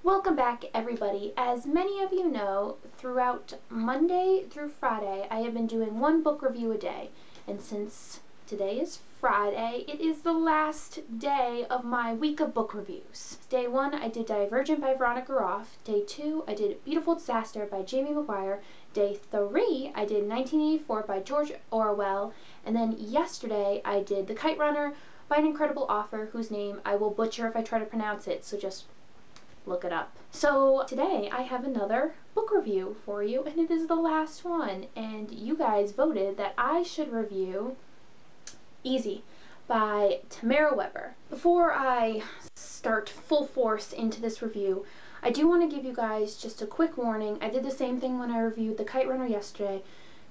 Welcome back, everybody. As many of you know, throughout Monday through Friday, I have been doing one book review a day. And since today is Friday, it is the last day of my week of book reviews. Day 1, I did Divergent by Veronica Roth. Day 2, I did Beautiful Disaster by Jamie McGuire. Day 3, I did 1984 by George Orwell. And then yesterday, I did The Kite Runner by an incredible author whose name I will butcher if I try to pronounce it, so just look it up. So today I have another book review for you, and it is the last one, and you guys voted that I should review Easy by Tamara Weber. Before I start full force into this review, I do want to give you guys just a quick warning. I did the same thing when I reviewed The Kite Runner yesterday,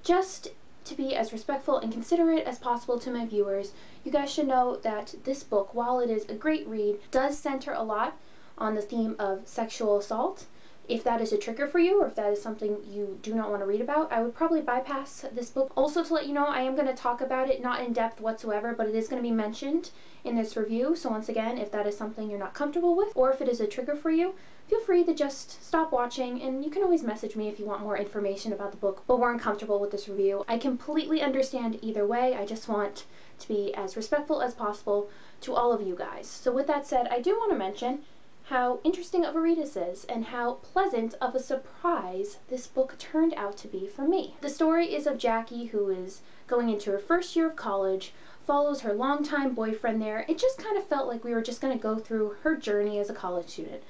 just to be as respectful and considerate as possible to my viewers. You guys should know that this book, while it is a great read, does center a lot on the theme of sexual assault. If that is a trigger for you, or if that is something you do not want to read about, I would probably bypass this book. Also, to let you know, I am going to talk about it, not in depth whatsoever, but it is going to be mentioned in this review. So once again, if that is something you're not comfortable with, or if it is a trigger for you, feel free to just stop watching, and you can always message me if you want more information about the book but weren't comfortable with this review. I completely understand either way. I just want to be as respectful as possible to all of you guys. So with that said, I do want to mention how interesting of a read this is, and how pleasant of a surprise this book turned out to be for me. The story is of Jackie, who is going into her first year of college, follows her longtime boyfriend there. It just kind of felt like we were just going to go through her journey as a college student.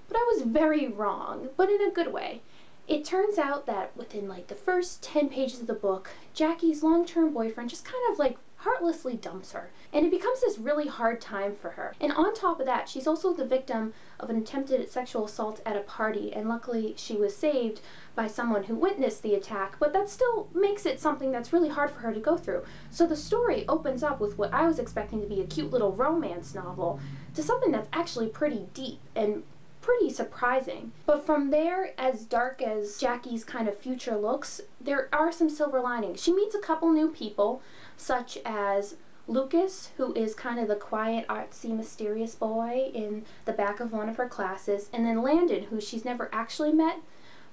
But I was very wrong, but in a good way. It turns out that within like the first 10 pages of the book, Jackie's long-term boyfriend just kind of like heartlessly dumps her, and it becomes this really hard time for her. And on top of that, she's also the victim of an attempted sexual assault at a party, and luckily she was saved by someone who witnessed the attack, but that still makes it something that's really hard for her to go through. So the story opens up with what I was expecting to be a cute little romance novel to something that's actually pretty deep and pretty surprising. But from there, as dark as Jackie's kind of future looks, there are some silver linings. She meets a couple new people, such as Lucas, who is kind of the quiet, artsy, mysterious boy in the back of one of her classes, and then Landon, who she's never actually met,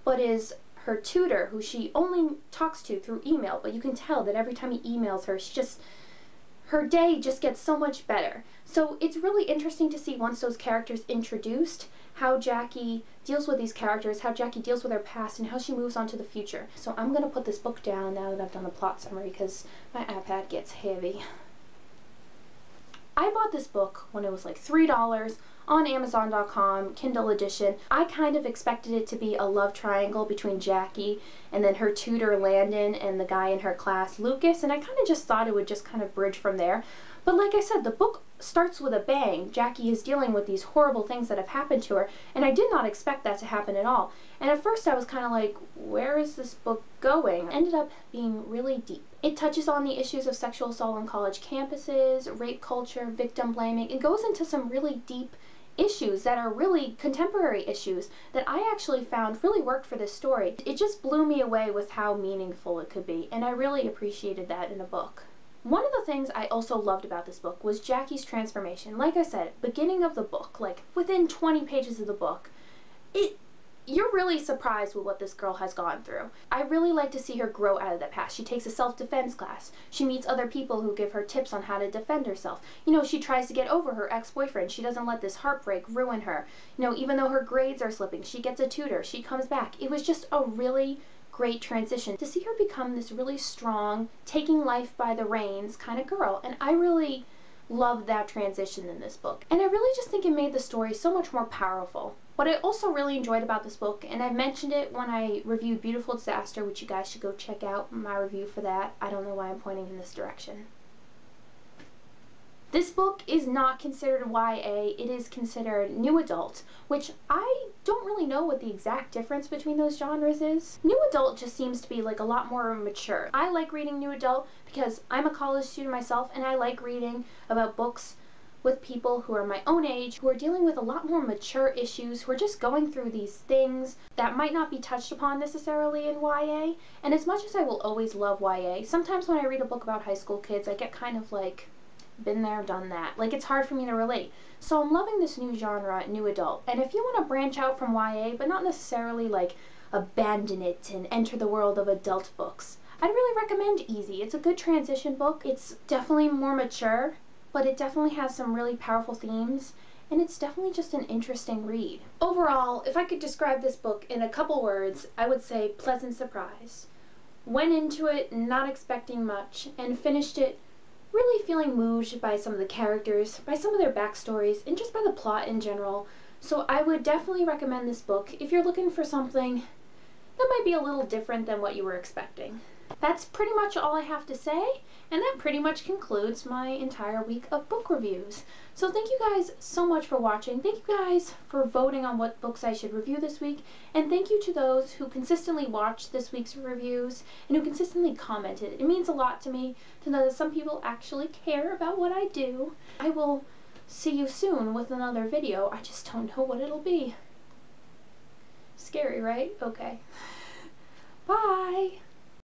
but is her tutor, who she only talks to through email, but you can tell that every time he emails her, her day just gets so much better. So it's really interesting to see, once those characters introduced, how Jackie deals with these characters, how Jackie deals with her past, and how she moves on to the future. So I'm going to put this book down now that I've done the plot summary, because my iPad gets heavy. I bought this book when it was like $3 on Amazon.com, Kindle edition. I kind of expected it to be a love triangle between Jackie and then her tutor Landon and the guy in her class, Lucas, and I kind of just thought it would just kind of bridge from there. But like I said, the book starts with a bang. Jackie is dealing with these horrible things that have happened to her, and I did not expect that to happen at all. And at first I was kind of like, where is this book going? It ended up being really deep. It touches on the issues of sexual assault on college campuses, rape culture, victim blaming. It goes into some really deep issues that are really contemporary issues that I actually found really worked for this story. It just blew me away with how meaningful it could be, and I really appreciated that in a book. One of the things I also loved about this book was Jackie's transformation. Like I said, beginning of the book, like within 20 pages of the book, you're really surprised with what this girl has gone through. I really like to see her grow out of that past. She takes a self-defense class. She meets other people who give her tips on how to defend herself. You know, she tries to get over her ex-boyfriend. She doesn't let this heartbreak ruin her. You know, even though her grades are slipping, she gets a tutor. She comes back. It was just a really great transition to see her become this really strong, taking life by the reins kind of girl. And I really loved that transition in this book. And I really just think it made the story so much more powerful. What I also really enjoyed about this book, and I mentioned it when I reviewed Beautiful Disaster, which you guys should go check out my review for that. I don't know why I'm pointing in this direction. This book is not considered YA, it is considered new adult, which I don't really know what the exact difference between those genres is. New adult just seems to be like a lot more mature. I like reading new adult because I'm a college student myself, and I like reading about books with people who are my own age, who are dealing with a lot more mature issues, who are just going through these things that might not be touched upon necessarily in YA. And as much as I will always love YA, sometimes when I read a book about high school kids, I get kind of like, been there, done that. Like, it's hard for me to relate. So I'm loving this new genre, new adult. And if you want to branch out from YA, but not necessarily like abandon it and enter the world of adult books, I'd really recommend Easy. It's a good transition book. It's definitely more mature, but it definitely has some really powerful themes, and it's definitely just an interesting read. Overall, if I could describe this book in a couple words, I would say pleasant surprise. Went into it not expecting much, and finished it really feeling moved by some of the characters, by some of their backstories, and just by the plot in general. So I would definitely recommend this book if you're looking for something that might be a little different than what you were expecting. That's pretty much all I have to say, and that pretty much concludes my entire week of book reviews. So thank you guys so much for watching. Thank you guys for voting on what books I should review this week, and thank you to those who consistently watched this week's reviews and who consistently commented. It means a lot to me to know that some people actually care about what I do. I will see you soon with another video. I just don't know what it'll be. Scary, right? Okay. Bye!